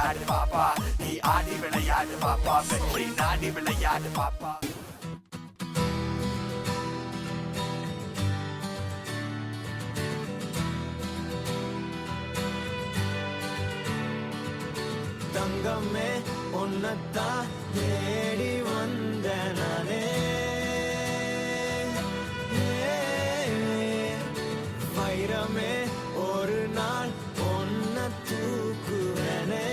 விளையாடு பாப்பா, நீ ஆடி விளையாடு பாப்பா, வெற்றி நாடி விளையாடு பாப்பா. தங்கமே உன்னத்தான் தேடி வந்த நானே, வைரமே ஒரு நாள் ஒன்ன தூக்குவனே.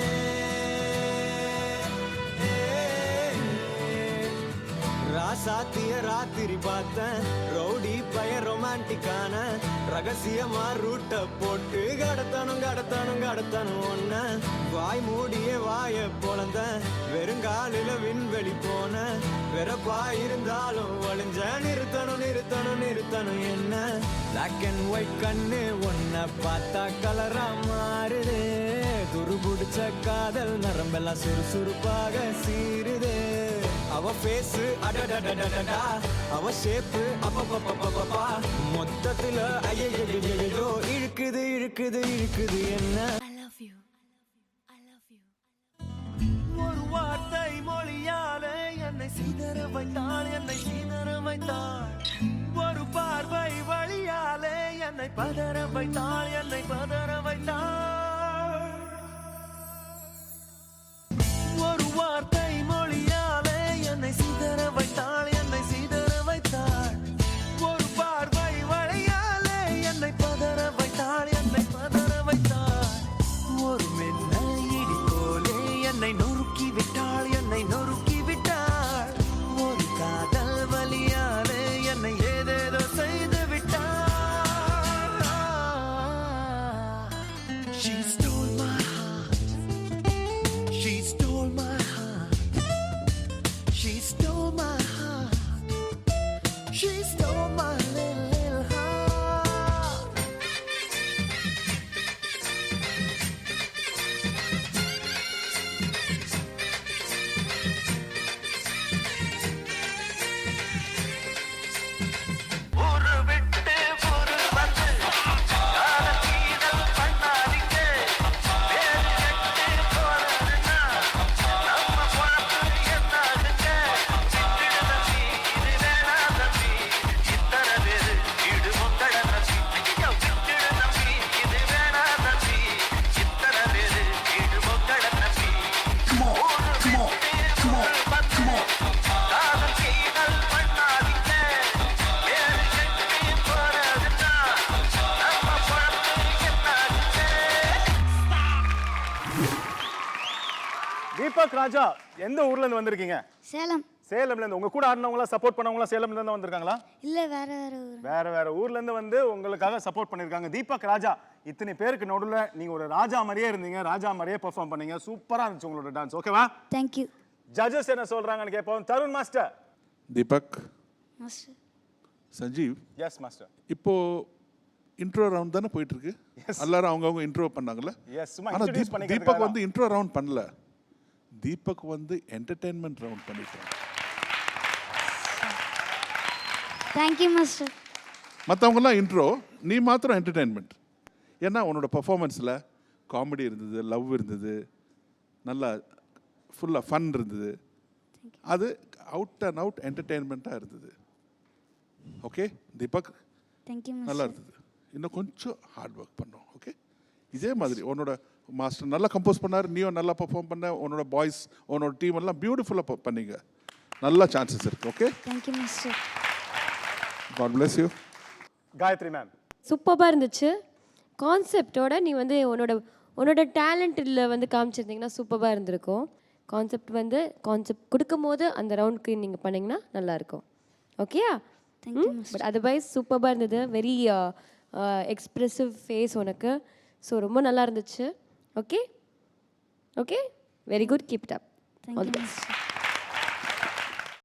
ராசாத்திய ராத்திரி பார்த்தேன், ரவுடி பய ரொமான்டிக்கான ரகசியமா ரூட்ட போட்டு கடத்தணும் ஒன்ன. வாய் மூடிய வாய பொழந்த வெறுங்காலில விண்வெளி போன, வெறப்பா இருந்தாலும் வழிஞ்ச நிறுத்தணும் என்ன. பிளாக் அண்ட் ஒயிட் கண்ணு ஒன்ன பார்த்தா கலரா மாறுது, துருபுடிச்ச காதல் நரம்பெல்லாம் சுறுசுறுப்பாக சீருது. அவ பேஸ் அடடடடடடா, அவ ஷேப் அப்பப்பப்பப்பப்பா, மொத்தத்துல ஐயோ இழுக்குது என்ன. I love you. ஒரு வார்த்தை மொழியாலே என்னை சீதற வைத்தாள், ஒரு பார்வை வழியாலே என்னை பதற வைத்தாள். ஒரு வார்த்தை மொழியாலே என்னை சீதற வைத்தாள், ஒரு பார்வை வழியாலே என்னை பதற வைத்தாள். ஒரு மின்னல் இடி போலே என்னை நொறுக்கி விட்டாள், ஒரு காதல் வலியாலே என்னை ஏதேதோ செய்து விட்டாள். She stole my heart, she stole my heart, she stole my heart, she stole my little heart. ஒரு விட்டு ஒரு வந்து காலத்தீதல் பண்ணாதீங்க, வேறு கெட்டு போறதுன்னா நம்ம பொழப்பு என்னாதுங்க. சித்திர தம்பி இது வேணா தம்பி, இத்தனை பேரு இடுமுங்கட தம்பி. ஐயோ விட்டுடு தம்பி இது வேணா தம்பி, இத்தனை பேரு இடுமுங்கட தம்பி. ஒரு விட்டு ஒரு வந்து காலத்தீதல் பண்ணாதீங்க, வேறு கெட்டு போறதுன்னா நம்ம பொழப்பு என்னாதுங்க. தீபக் ராஜா எந்த ஊர்ல இருந்து வந்திருக்கீங்க? சேலம். சேலம்ல இருந்து. உங்க கூட ஆடினவங்களா சப்போர்ட் பண்ணவங்களா சேலம்ல இருந்து வந்திருக்காங்களா? இல்ல வேற ஊர். வேற ஊர்ல இருந்து வந்து உங்களுக்காக சப்போர்ட் பண்ணிருக்காங்க. தீபக் ராஜா, இத்தனை பேருக்கு நடுவுல நீங்க ஒரு ராஜா மாதிரியே இருந்தீங்க, ராஜா மாதிரியே பெர்ஃபார்ம் பண்ணீங்க. சூப்பரா இருந்துச்சு உங்களோட டான்ஸ். ஓகேவா? Thank you ஜட்ஜஸ் என்ன சொல்றாங்கன்னு கேட்போம். Tarun master. Deepak, master. Sanjeev, yes master. இப்போ இன்ட்ரோ ரவுண்ட் தானே போயிட்டு இருக்கு. எல்லாரும் அவங்கவுங்க இன்ட்ரோ பண்ணாங்கல்ல. எஸ், சும்மா ஆனா இன்ட்ரோ듀ce பண்ணிக்கிறதுக்காக. தீபக் வந்து இன்ட்ரோ ரவுண்ட் பண்ணல, தீபக் வந்து என்டர்டெயின்மெண்ட் ரவுண்ட் பண்ணிட்டாங்க. Thank you master. மற்றவங்கலாம் இன்ட்ரோ, நீ மாத்திரம் என்டர்டெயின்மெண்ட். ஏன்னா உன்னோட பர்ஃபார்மன்ஸில் காமெடி இருந்தது, லவ் இருந்தது, நல்லா ஃபுல்லாக ஃபன் இருந்தது. அது அவுட் அண்ட் அவுட் என்டர்டெயின்மெண்ட்டாக இருந்தது. ஓகே தீபக், Thank you நல்லா மாஸ்டர். இருந்தது. இன்னும் கொஞ்சம் ஹார்ட் ஒர்க் பண்ணோம். ஓகே, இதே மாதிரி உன்னோட மாஸ்டர் நல்லா கம்போஸ் பண்ணார், நீயும் நல்லா பர்ஃபார்ம் பண்ண, உன்னோட பாய்ஸ் உன்னோட டீம் எல்லாம் பியூட்டிஃபுல்லாக பண்ணீங்க. நல்ல சான்சஸ் இருக்கு. Okay, Thank you master. God bless you. Gayathri ma'am. சூப்பராக இருந்துச்சு. கான்செப்டோட நீ வந்து உன்னோட டேலண்ட்டில் வந்து காமிச்சிருந்தீங்கன்னா சூப்பராக இருந்திருக்கும். கான்செப்ட் கொடுக்கும் போது அந்த ரவுண்டுக்கு நீங்கள் பண்ணிங்கன்னா நல்லாயிருக்கும். ஓகேயா? Thank you master. பட் அதர்வைஸ் சூப்பராக இருந்தது. வெரி எக்ஸ்ப்ரெசிவ் ஃபேஸ் உனக்கு. ஸோ ரொம்ப நல்லா இருந்துச்சு. Okay, very good, keep it up. Thank you master.